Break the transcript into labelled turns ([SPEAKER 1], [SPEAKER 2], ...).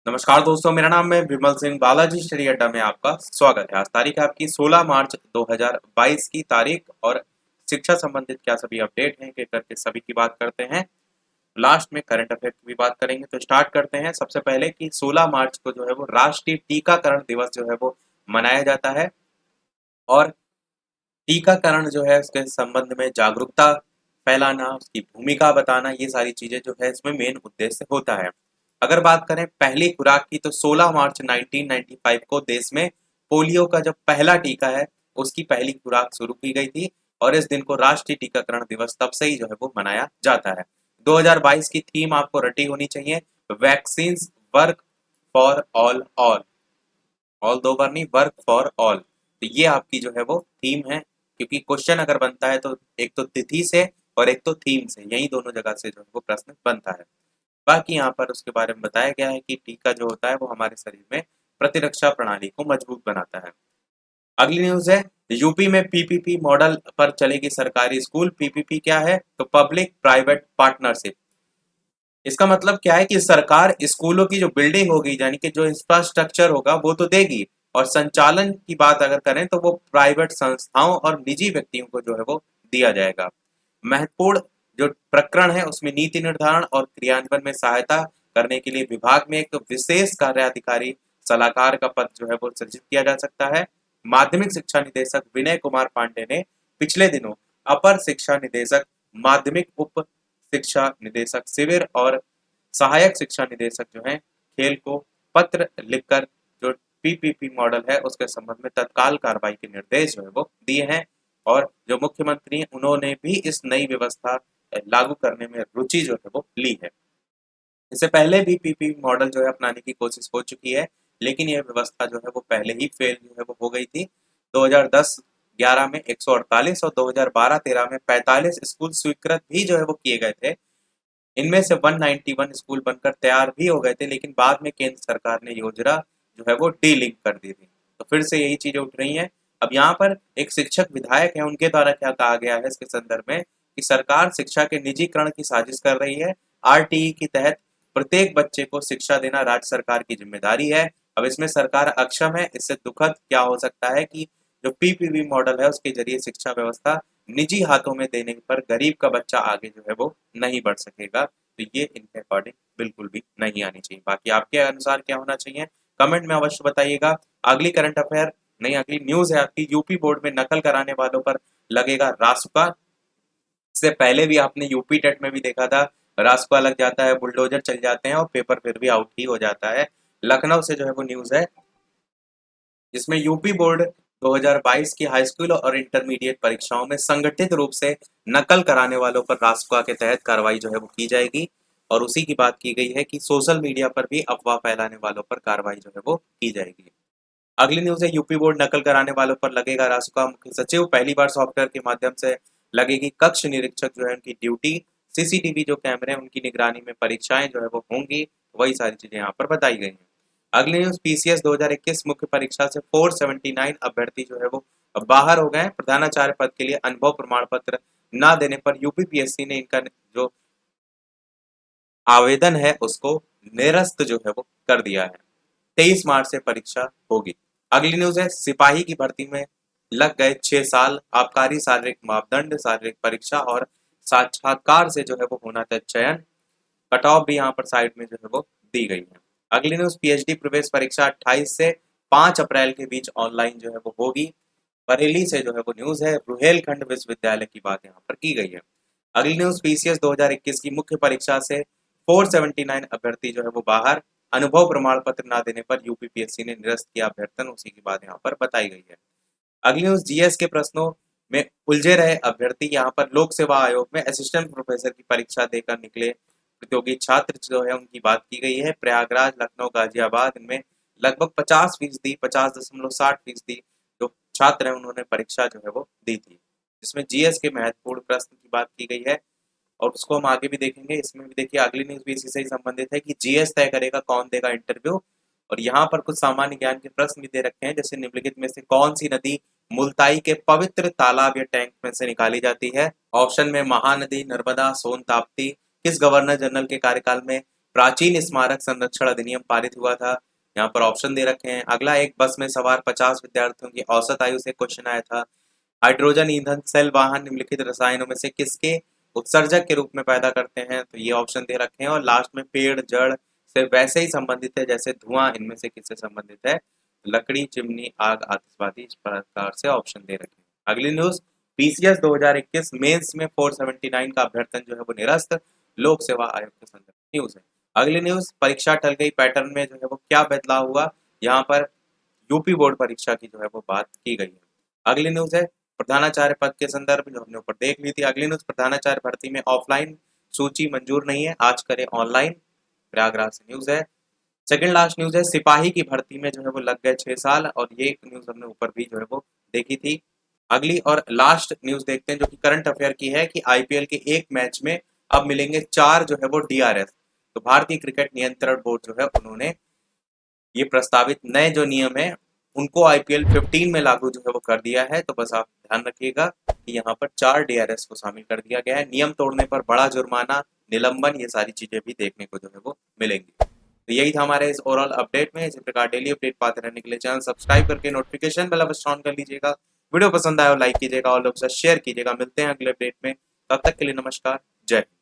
[SPEAKER 1] नमस्कार दोस्तों, मेरा नाम है विमल सिंह। बालाजी स्टडी अड्डा में आपका स्वागत है। आज तारीख है आपकी 16 मार्च 2022 की तारीख और शिक्षा संबंधित क्या सभी अपडेट हैं के करके सभी की बात करते हैं। लास्ट में करंट अफेयर की भी बात करेंगे। तो स्टार्ट करते हैं सबसे पहले कि 16 मार्च को जो है वो राष्ट्रीय टीकाकरण दिवस जो है वो मनाया जाता है और टीकाकरण जो है उसके संबंध में जागरूकता फैलाना, उसकी भूमिका बताना, ये सारी चीजें जो है इसमें मेन उद्देश्य होता है। अगर बात करें पहली खुराक की तो 16 मार्च 1995 को देश में पोलियो का जब पहला टीका है उसकी पहली खुराक शुरू की गई थी और इस दिन को राष्ट्रीय टीकाकरण दिवस तब से ही जो है वो मनाया जाता है। 2022 की थीम आपको रटी होनी चाहिए, vaccine work for all all दो बार नहीं, वर्क फॉर ऑल। तो ये आपकी जो है वो थीम है, क्योंकि क्वेश्चन अगर बनता है तो एक तो तिथि से और एक तो थीम से, यही दोनों जगह से जो है वो प्रश्न बनता है। बाकी यहाँ पर उसके बारे में बताया गया है कि टीका जो होता है वो हमारे शरीर में प्रतिरक्षा प्रणाली को मजबूत बनाता है। अगली न्यूज है, यूपी में पीपीपी मॉडल पर चलेगी सरकारी स्कूल। पीपीपी क्या है? तो पब्लिक प्राइवेट पार्टनरशिप। इसका मतलब क्या है कि सरकार स्कूलों की जो बिल्डिंग होगी, यानी कि जो इंफ्रास्ट्रक्चर होगा वो तो देगी, और संचालन की बात अगर करें तो वो प्राइवेट संस्थाओं और निजी व्यक्तियों को जो है वो दिया जाएगा। महत्वपूर्ण जो प्रकरण है उसमें नीति निर्धारण और क्रियान्वयन में सहायता करने के लिए विभाग में एक विशेष कार्याधिकारी सलाहकार का पद जो है वो सृजित किया जा सकता है। माध्यमिक शिक्षा निदेशक विनय कुमार पांडे ने पिछले दिनों अपर शिक्षा निदेशक, माध्यमिक उप शिक्षा निदेशक शिविर और सहायक शिक्षा निदेशक जो है खेल को पत्र लिखकर जो पीपीपी मॉडल है उसके संबंध में तत्काल कार्रवाई के निर्देश जो है वो दिए हैं। और जो मुख्यमंत्री हैं उन्होंने भी इस नई व्यवस्था लागू करने में रुचि जो है वो ली है। इससे पहले भी पीपीपी मॉडल जो है अपनाने की कोशिश हो चुकी है, लेकिन यह व्यवस्था जो है वो पहले ही फेल जो है वो हो गई थी। 2010-11 में 148 और 2012-13 में 45 स्कूल स्वीकृत भी जो है वो किए गए थे। इनमें से 191 स्कूल बनकर तैयार भी हो गए थे, लेकिन बाद में केंद्र सरकार ने योजना जो है वो डीलिंक कर दी थी। तो फिर से यही चीजें उठ रही हैं। अब यहाँ पर एक शिक्षक विधायक है, उनके द्वारा क्या कहा गया है इसके संदर्भ में कि सरकार शिक्षा के निजीकरण की साजिश कर रही है। आरटीई के तहत प्रत्येक बच्चे को शिक्षा देना राज्य सरकार की जिम्मेदारी है। अब इसमें सरकार अक्षम है। इससे दुखद क्या हो सकता है कि जो पीपीपी मॉडल है उसके जरिए शिक्षा व्यवस्था निजी हाथों में देने पर गरीब का बच्चा आगे जो है वो नहीं बढ़ सकेगा। तो ये इनके अकॉर्डिंग बिल्कुल भी नहीं आनी चाहिए। बाकी आपके अनुसार क्या होना चाहिए कमेंट में अवश्य बताइएगा। अगली करंट अफेयर नहीं, अगली न्यूज है आपकी, यूपी बोर्ड में नकल कराने वालों पर लगेगा रासुका। इससे पहले भी आपने यूपी टेट में भी देखा था, रासुका लग जाता है, बुलडोजर चल जाते हैं और पेपर फिर भी आउट ही हो जाता है। लखनऊ से जो है वो न्यूज है, जिसमें यूपी बोर्ड 2022 की हाई स्कूल और इंटरमीडिएट परीक्षाओं में संगठित रूप से नकल कराने वालों पर रासुका के तहत कार्रवाई जो है वो की जाएगी। और उसी की बात की गई है कि सोशल मीडिया पर भी अफवाह फैलाने वालों पर कार्रवाई जो है वो की जाएगी। अगली न्यूज है, यूपी बोर्ड नकल कराने वालों पर लगेगा रासुका। मुख्य सचिव पहली बार सॉफ्टवेयर के माध्यम से लगेगी कक्ष निरीक्षक जो है उनकी ड्यूटी। सीसीटीवी जो कैमरे हैं उनकी निगरानी में परीक्षाएं जो है वो होंगी। वही सारी चीजें यहाँ पर बताई गई हैं। अगली न्यूज, पीसीएस 2021 मुख्य परीक्षा से 479 अभ्यर्थी जो है वो बाहर हो गए हैं। प्रधानाचार्य पद के लिए अनुभव प्रमाण पत्र न देने पर यूपीपीएससी ने इनका जो आवेदन है उसको निरस्त जो है वो कर दिया है। 23 मार्च से परीक्षा होगी। अगली न्यूज है, सिपाही की भर्ती में लग गए 6 साल। आबकारी शारीरिक मापदंड, शारीरिक परीक्षा और साक्षात्कार से जो है वो होना था चयन। कट ऑफ भी यहाँ पर साइड में जो है वो दी गई है। अगली न्यूज, पीएचडी प्रवेश परीक्षा 28 से 5 अप्रैल के बीच ऑनलाइन जो है वो होगी। बरेली से जो है वो न्यूज है, रुहेलखंड विश्वविद्यालय की बात यहाँ पर की गई है। अगली न्यूज, पीसीएस 2021 की मुख्य परीक्षा से 479 अभ्यर्थी जो है वो बाहर। अनुभव प्रमाण पत्र न देने पर यूपीपीएससी ने निरस्त किया अभ्यर्थन, उसी की बात यहाँ पर बताई गई है। अगली न्यूज, जीएस के प्रश्नों में उलझे रहे अभ्यर्थी। यहाँ पर लोक सेवा आयोग में असिस्टेंट प्रोफेसर की परीक्षा देकर निकले प्रतियोगी छात्र जो है उनकी बात की गई है। प्रयागराज, लखनऊ, गाजियाबाद इनमें लगभग 50%, 50.60% जो छात्र हैं उन्होंने परीक्षा जो है वो दी थी, जिसमें जीएस के महत्वपूर्ण प्रश्न की बात की गई है। और उसको हम आगे भी देखेंगे। इसमें भी देखिए अगली न्यूज भी इसी से ही संबंधित है कि जीएस तय करेगा कौन देगा इंटरव्यू। और यहाँ पर कुछ सामान्य ज्ञान के प्रश्न भी दे रखे हैं, जैसे निम्नलिखित में से कौन सी नदी मुल्ताई के पवित्र तालाब या टैंक में से निकाली जाती है? ऑप्शन में महानदी, नर्मदा, सोन, ताप्ती। किस गवर्नर जनरल के कार्यकाल में प्राचीन स्मारक संरक्षण अधिनियम पारित हुआ था। यहाँ पर ऑप्शन दे रखे हैं। अगला, एक बस में सवार 50 विद्यार्थियों की औसत आयु से क्वेश्चन आया था। हाइड्रोजन ईंधन सेल वाहन निम्नलिखित रसायनों में से किसके उत्सर्जक के रूप में पैदा करते हैं, तो ये ऑप्शन दे रखे हैं। और लास्ट में, पेड़ जड़ से वैसे ही संबंधित है जैसे धुआं, इनमें से किससे संबंधित है, लकड़ी, चिमनी, आग, आतिशबाजी, इस प्रकार से ऑप्शन दे रखे हैं। अगली न्यूज, पीसीएस 2021 मेंस में 479 का अभ्यर्थन जो है वो निरस्त, लोक सेवा आयोग के संदर्भ न्यूज है। अगली न्यूज, परीक्षा टल गई पैटर्न में जो है वो क्या बदलाव हुआ, यहाँ पर यूपी बोर्ड परीक्षा की जो है वो बात की गई है। अगली न्यूज है प्रधानाचार्य पद के संदर्भ, जो हमने ऊपर देख ली थी। अगली न्यूज, प्रधानाचार्य भर्ती में ऑफलाइन सूची मंजूर नहीं है, आज करें ऑनलाइन, प्रयागराज से न्यूज है। सेकंड लास्ट न्यूज है, सिपाही की भर्ती में जो है वो लग गए 6 साल, और ये एक न्यूज हमने ऊपर भी जो है वो देखी थी। अगली और लास्ट न्यूज देखते हैं जो कि करंट अफेयर की है, कि आईपीएल के एक मैच में अब मिलेंगे 4 जो है वो डीआरएस। तो भारतीय क्रिकेट नियंत्रण बोर्ड जो है उन्होंने ये प्रस्तावित नए जो नियम है उनको आईपीएल 15 में लागू जो है वो कर दिया है। तो बस आप ध्यान रखिएगा कि यहाँ पर 4 डीआरएस को शामिल कर दिया गया है। नियम तोड़ने पर बड़ा जुर्माना, निलंबन, ये सारी चीजें भी देखने को जो है वो मिलेंगी। तो यही था हमारे इस ओवरऑल अपडेट में। इसी प्रकार डेली अपडेट पाते रहने के लिए चैनल सब्सक्राइब करके नोटिफिकेशन बेल अवश्य ऑन कर लीजिएगा। वीडियो पसंद आया हो लाइक कीजिएगा और लोग से शेयर कीजिएगा। मिलते हैं अगले अपडेट में, तब तक के लिए नमस्कार, जय हिंद।